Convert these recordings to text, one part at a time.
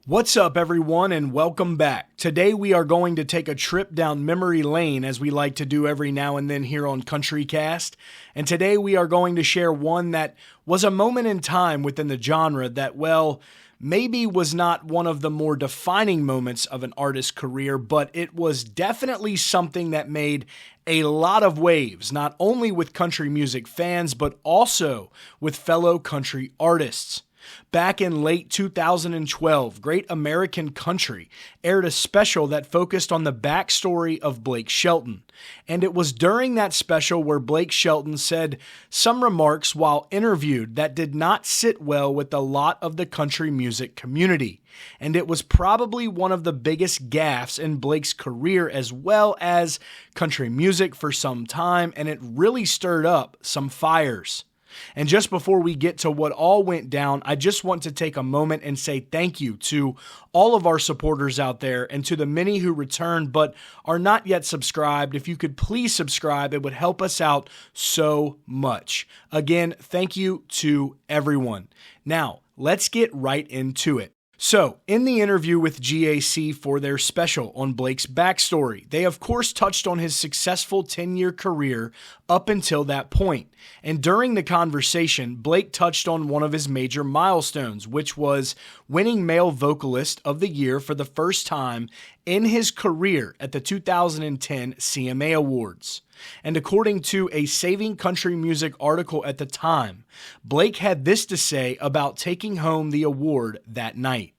What's up, everyone, and welcome back. Today we are going to take a trip down memory lane, as we like to do every now and then here on CountryCast. And today we are going to share one that was a moment in time within the genre that, well, maybe was not one of the more defining moments of an artist's career, but it was definitely something that made a lot of waves, not only with country music fans, but also with fellow country artists. Back in late 2012, Great American Country aired a special that focused on the backstory of Blake Shelton. And it was during that special where Blake Shelton said some remarks while interviewed that did not sit well with a lot of the country music community. And it was probably one of the biggest gaffes in Blake's career as well as country music for some time, and it really stirred up some fires. And just before we get to what all went down, I just want to take a moment and say thank you to all of our supporters out there and to the many who returned but are not yet subscribed. If you could please subscribe, it would help us out so much. Again, thank you to everyone. Now, let's get right into it. So, in the interview with GAC for their special on Blake's backstory, they of course touched on his successful 10-year career up until that point. And during the conversation, Blake touched on one of his major milestones, which was winning Male Vocalist of the Year for the first time in his career at the 2010 CMA Awards. And according to a Saving Country Music article at the time, Blake had this to say about taking home the award that night.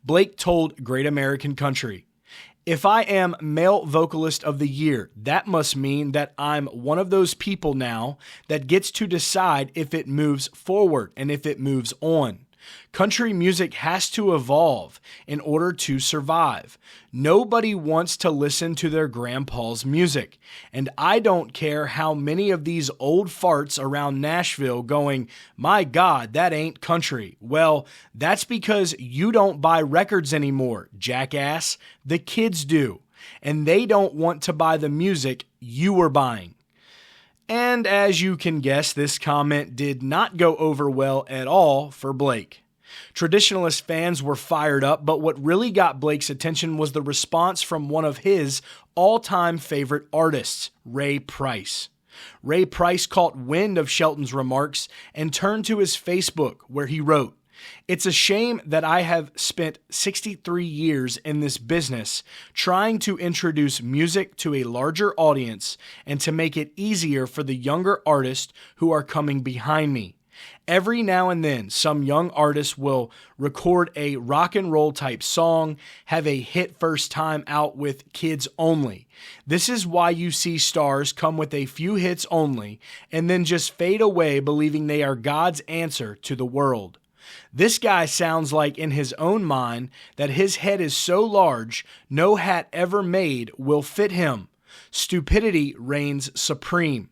Blake told Great American Country, "If I am Male Vocalist of the Year, that must mean that I'm one of those people now that gets to decide if it moves forward and if it moves on. Country music has to evolve in order to survive. Nobody wants to listen to their grandpa's music. And I don't care how many of these old farts around Nashville going, 'My God, that ain't country.' Well, that's because you don't buy records anymore, jackass. The kids do. And they don't want to buy the music you were buying." And as you can guess, this comment did not go over well at all for Blake. Traditionalist fans were fired up, but what really got Blake's attention was the response from one of his all-time favorite artists, Ray Price. Ray Price caught wind of Shelton's remarks and turned to his Facebook, where he wrote, "It's a shame that I have spent 63 years in this business trying to introduce music to a larger audience and to make it easier for the younger artists who are coming behind me. Every now and then, some young artist will record a rock and roll type song, have a hit first time out with kids only. This is why you see stars come with a few hits only and then just fade away believing they are God's answer to the world. This guy sounds like in his own mind that his head is so large no hat ever made will fit him. Stupidity reigns supreme.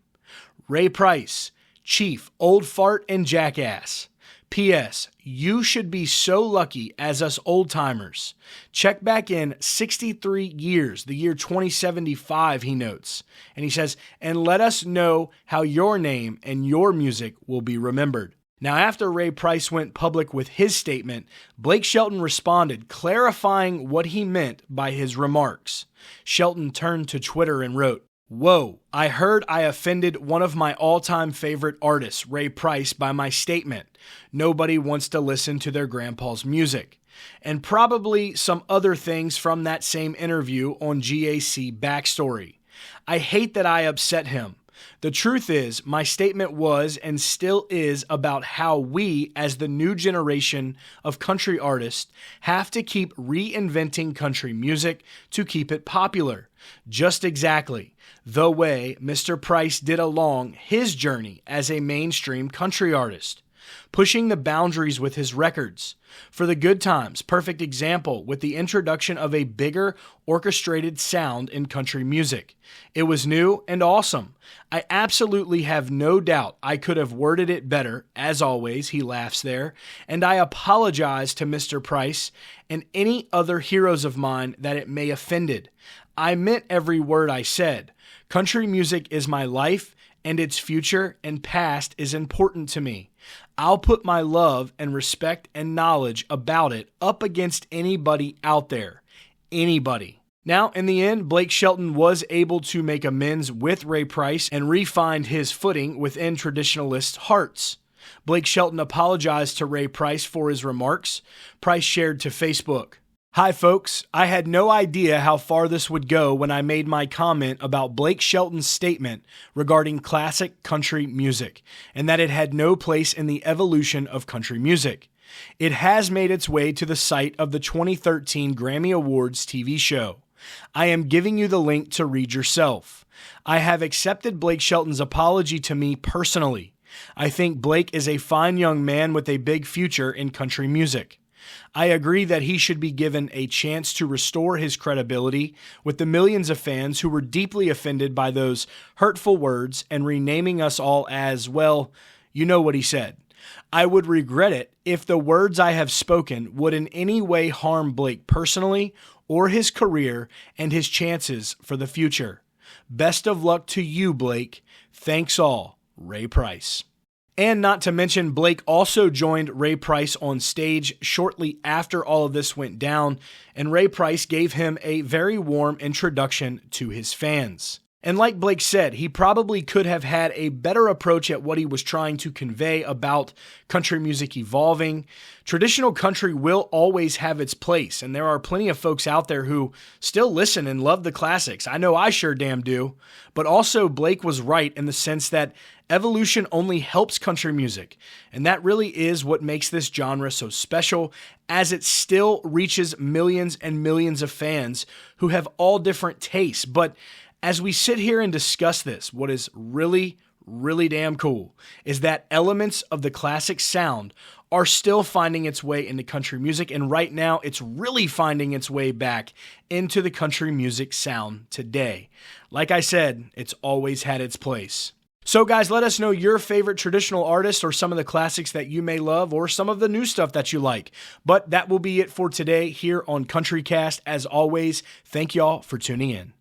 Ray Price, Chief, Old Fart, and Jackass. P.S. You should be so lucky as us old-timers. Check back in 63 years, the year 2075, he notes. And he says, and let us know how your name and your music will be remembered." Now, after Ray Price went public with his statement, Blake Shelton responded, clarifying what he meant by his remarks. Shelton turned to Twitter and wrote, "Whoa, I heard I offended one of my all-time favorite artists, Ray Price, by my statement. Nobody wants to listen to their grandpa's music." And probably some other things from that same interview on GAC Backstory. "I hate that I upset him. The truth is, my statement was and still is about how we, as the new generation of country artists, have to keep reinventing country music to keep it popular. Just exactly the way Mr. Price did along his journey as a mainstream country artist, pushing the boundaries with his records. For the Good Times, perfect example with the introduction of a bigger orchestrated sound in country music. It was new and awesome. I absolutely have no doubt I could have worded it better, as always," he laughs there, "and I apologize to Mr. Price and any other heroes of mine that it may offended. I meant every word I said. Country music is my life, and its future and past is important to me. I'll put my love and respect and knowledge about it up against anybody out there. Anybody. Now, in the end, Blake Shelton was able to make amends with Ray Price and re-find his footing within traditionalist hearts. Blake Shelton apologized to Ray Price for his remarks. Price shared to Facebook, "Hi folks, I had no idea how far this would go when I made my comment about Blake Shelton's statement regarding classic country music, and that it had no place in the evolution of country music. It has made its way to the site of the 2013 Grammy Awards TV show. I am giving you the link to read yourself. I have accepted Blake Shelton's apology to me personally. I think Blake is a fine young man with a big future in country music. I agree that he should be given a chance to restore his credibility with the millions of fans who were deeply offended by those hurtful words and renaming us all as, well, you know what he said. I would regret it if the words I have spoken would in any way harm Blake personally or his career and his chances for the future. Best of luck to you, Blake. Thanks all, Ray Price." And not to mention, Blake also joined Ray Price on stage shortly after all of this went down, and Ray Price gave him a very warm introduction to his fans. And like Blake said, he probably could have had a better approach at what he was trying to convey about country music evolving. Traditional country will always have its place, and there are plenty of folks out there who still listen and love the classics. I know I sure damn do. But also, Blake was right in the sense that evolution only helps country music, and that really is what makes this genre so special, as it still reaches millions and millions of fans who have all different tastes. But as we sit here and discuss this, what is really, really damn cool is that elements of the classic sound are still finding its way into country music, and right now it's really finding its way back into the country music sound today. Like I said, it's always had its place. So guys, let us know your favorite traditional artists or some of the classics that you may love or some of the new stuff that you like. But that will be it for today here on CountryCast. As always, thank y'all for tuning in.